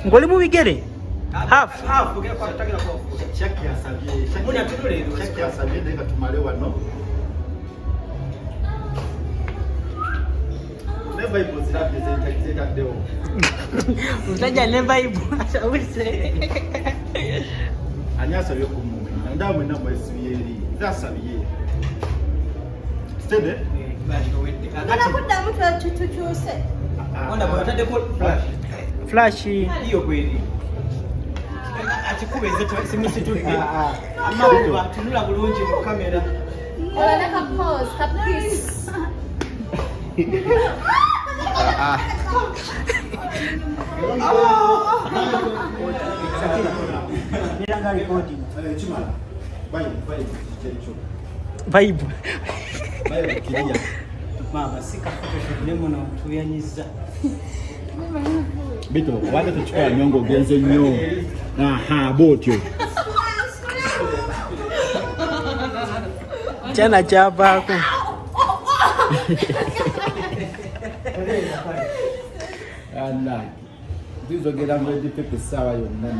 ngoli mu bigere half Shaki asabye ndeka tumale wano. Ne Bible zirabye zetaddewo. Utaja ne Bible asawulise. Ani asabye ku muntu. Ndawe na mwesibiye eri. Zasabiye. Stede? Kana kudda mtu tuchuse. Onda batade ko Flash hiyo kweli. Achikube zetu simusituli. Ama tunula bulungi mu kamera. Olanaka pause, please. Niranga recording. Chimala. Bible. Kiria. Mama sika photoshop nemono tuyanyiza. Bito, wale tuchukua nyongo genzo nyo. Aha, botyo. Chana chabako. Allah. Ndizo gera mbedi pepe sawa yonna.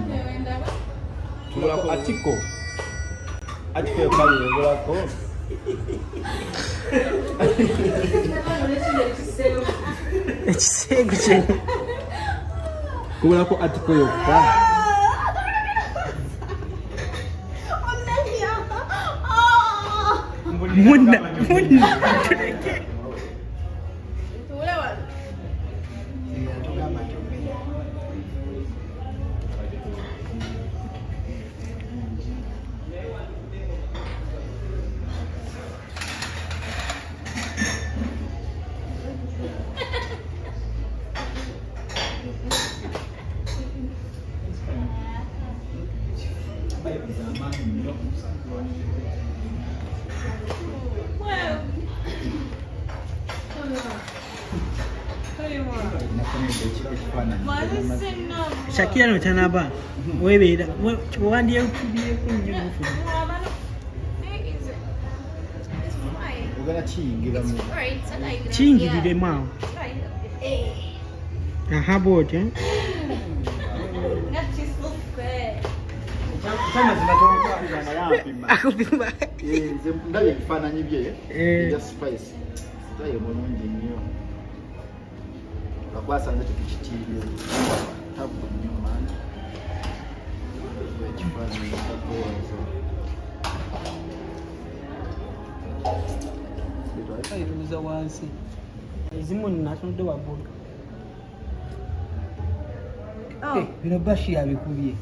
Tulako atiko. Atiko kali ngolako. Ekisego kye. Kulako atiko yokka. Munna. Shakira no tanaba. Webeera. Wandiye kubiye kunyo. Ugana chiyingira mu. Chingirire mawo. Aha bote. Sana zinatoka kwa yapi. Akupima. Ndaye kifananyi bye. Ya spice. Ndaye mulungi nnyo. Akwasa nze tukikitiire. Tabu nnyo man. Ekifananyi takozo. Airuza wansi. Ezimu natunde wabulu. Bino bashi yabikubye.